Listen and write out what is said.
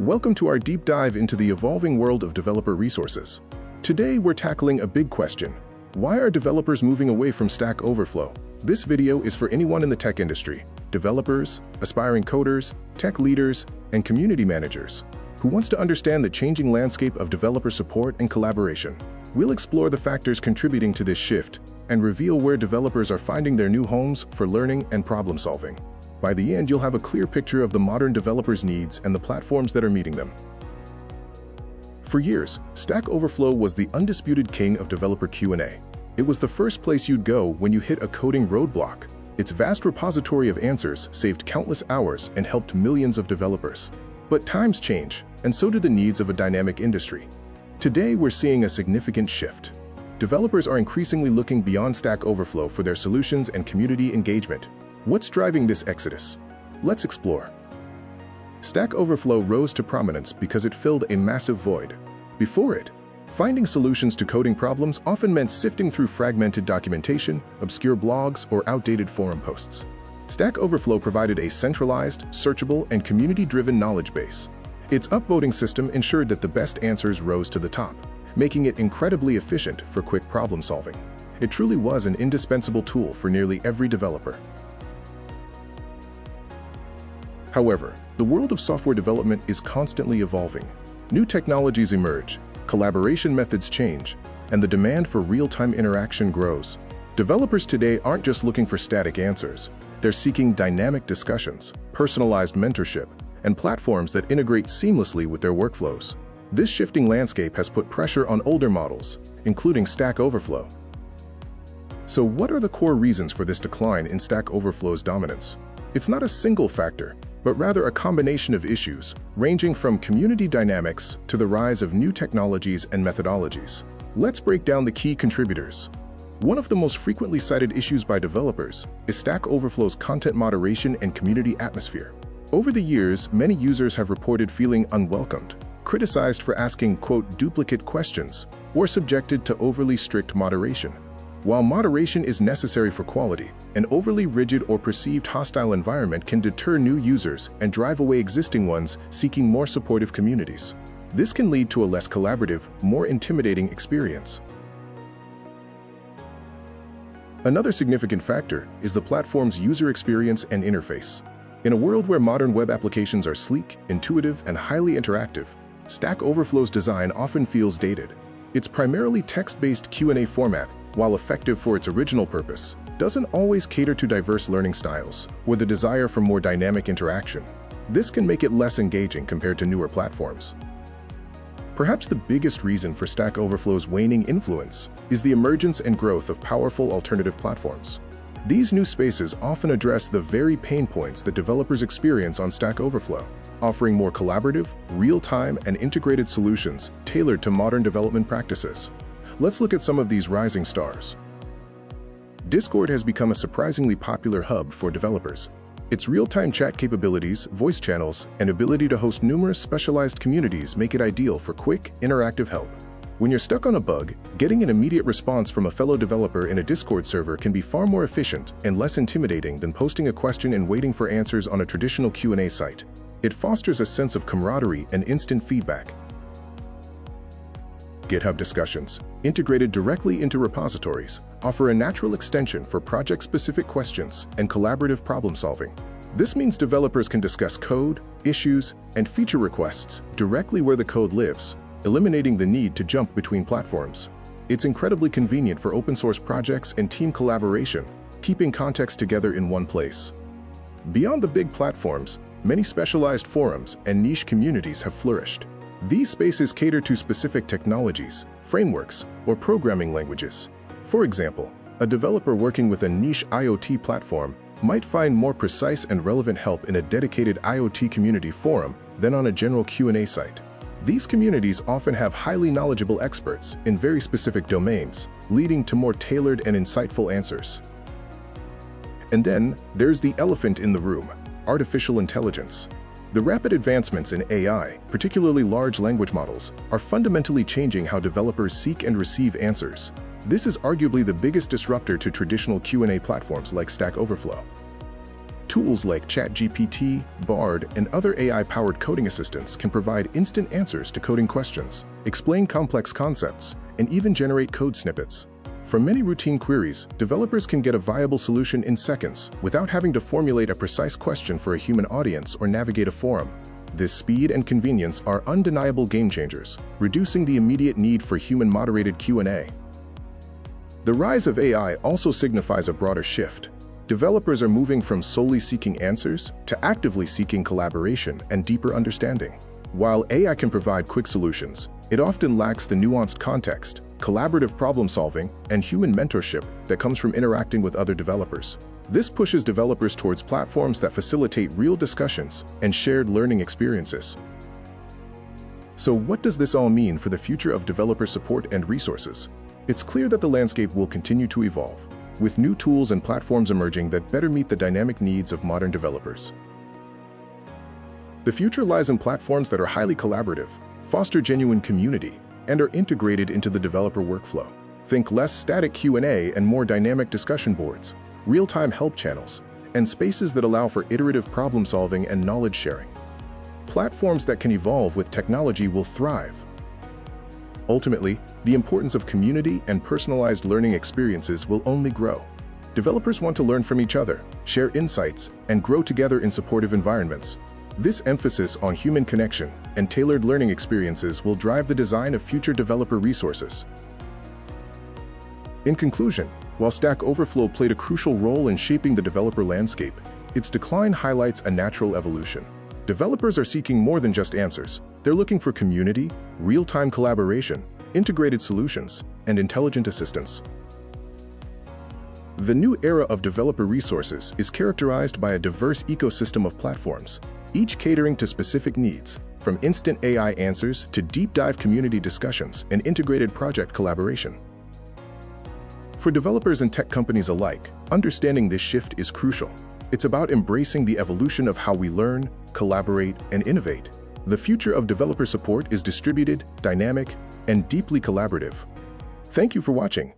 Welcome to our deep dive into the evolving world of developer resources. Today, we're tackling a big question. Why are developers moving away from Stack Overflow? This video is for anyone in the tech industry, developers, aspiring coders, tech leaders, and community managers, who wants to understand the changing landscape of developer support and collaboration. We'll explore the factors contributing to this shift and reveal where developers are finding their new homes for learning and problem solving. By the end, you'll have a clear picture of the modern developers' needs and the platforms that are meeting them. For years, Stack Overflow was the undisputed king of developer Q&A. It was the first place you'd go when you hit a coding roadblock. Its vast repository of answers saved countless hours and helped millions of developers. But times change, and so do the needs of a dynamic industry. Today, we're seeing a significant shift. Developers are increasingly looking beyond Stack Overflow for their solutions and community engagement. What's driving this exodus? Let's explore. Stack Overflow rose to prominence because it filled a massive void. Before it, finding solutions to coding problems often meant sifting through fragmented documentation, obscure blogs, or outdated forum posts. Stack Overflow provided a centralized, searchable, and community-driven knowledge base. Its upvoting system ensured that the best answers rose to the top, making it incredibly efficient for quick problem solving. It truly was an indispensable tool for nearly every developer. However, the world of software development is constantly evolving. New technologies emerge, collaboration methods change, and the demand for real-time interaction grows. Developers today aren't just looking for static answers. They're seeking dynamic discussions, personalized mentorship, and platforms that integrate seamlessly with their workflows. This shifting landscape has put pressure on older models, including Stack Overflow. So what are the core reasons for this decline in Stack Overflow's dominance? It's not a single factor, but rather a combination of issues, ranging from community dynamics to the rise of new technologies and methodologies. Let's break down the key contributors. One of the most frequently cited issues by developers is Stack Overflow's content moderation and community atmosphere. Over the years, many users have reported feeling unwelcomed, criticized for asking, quote, duplicate questions, or subjected to overly strict moderation. While moderation is necessary for quality, an overly rigid or perceived hostile environment can deter new users and drive away existing ones seeking more supportive communities. This can lead to a less collaborative, more intimidating experience. Another significant factor is the platform's user experience and interface. In a world where modern web applications are sleek, intuitive, and highly interactive, Stack Overflow's design often feels dated. Its primarily text-based Q&A format, while effective for its original purpose, doesn't always cater to diverse learning styles or the desire for more dynamic interaction. This can make it less engaging compared to newer platforms. Perhaps the biggest reason for Stack Overflow's waning influence is the emergence and growth of powerful alternative platforms. These new spaces often address the very pain points that developers experience on Stack Overflow, offering more collaborative, real-time, and integrated solutions tailored to modern development practices. Let's look at some of these rising stars. Discord has become a surprisingly popular hub for developers. Its real-time chat capabilities, voice channels, and ability to host numerous specialized communities make it ideal for quick, interactive help. When you're stuck on a bug, getting an immediate response from a fellow developer in a Discord server can be far more efficient and less intimidating than posting a question and waiting for answers on a traditional Q&A site. It fosters a sense of camaraderie and instant feedback. GitHub discussions, integrated directly into repositories, offer a natural extension for project-specific questions and collaborative problem-solving. This means developers can discuss code, issues, and feature requests directly where the code lives, eliminating the need to jump between platforms. It's incredibly convenient for open-source projects and team collaboration, keeping context together in one place. Beyond the big platforms, many specialized forums and niche communities have flourished. These spaces cater to specific technologies, frameworks, or programming languages. For example, a developer working with a niche IoT platform might find more precise and relevant help in a dedicated IoT community forum than on a general Q&A site. These communities often have highly knowledgeable experts in very specific domains, leading to more tailored and insightful answers. And then, there's the elephant in the room: artificial intelligence. The rapid advancements in AI, particularly large language models, are fundamentally changing how developers seek and receive answers. This is arguably the biggest disruptor to traditional Q&A platforms like Stack Overflow. Tools like ChatGPT, Bard, and other AI-powered coding assistants can provide instant answers to coding questions, explain complex concepts, and even generate code snippets. For many routine queries, developers can get a viable solution in seconds without having to formulate a precise question for a human audience or navigate a forum. This speed and convenience are undeniable game changers, reducing the immediate need for human-moderated Q&A. The rise of AI also signifies a broader shift. Developers are moving from solely seeking answers to actively seeking collaboration and deeper understanding. While AI can provide quick solutions, it often lacks the nuanced context, collaborative problem-solving, and human mentorship that comes from interacting with other developers. This pushes developers towards platforms that facilitate real discussions and shared learning experiences. So what does this all mean for the future of developer support and resources? It's clear that the landscape will continue to evolve, with new tools and platforms emerging that better meet the dynamic needs of modern developers. The future lies in platforms that are highly collaborative, foster genuine community, and are integrated into the developer workflow. Think less static Q&A and more dynamic discussion boards, real-time help channels, and spaces that allow for iterative problem-solving and knowledge sharing. Platforms that can evolve with technology will thrive. Ultimately, the importance of community and personalized learning experiences will only grow. Developers want to learn from each other, share insights, and grow together in supportive environments. This emphasis on human connection and tailored learning experiences will drive the design of future developer resources. In conclusion, while Stack Overflow played a crucial role in shaping the developer landscape, its decline highlights a natural evolution. Developers are seeking more than just answers. They're looking for community, real-time collaboration, integrated solutions, and intelligent assistance. The new era of developer resources is characterized by a diverse ecosystem of platforms, each catering to specific needs, from instant AI answers to deep-dive community discussions and integrated project collaboration. For developers and tech companies alike, understanding this shift is crucial. It's about embracing the evolution of how we learn, collaborate, and innovate. The future of developer support is distributed, dynamic, and deeply collaborative. Thank you for watching.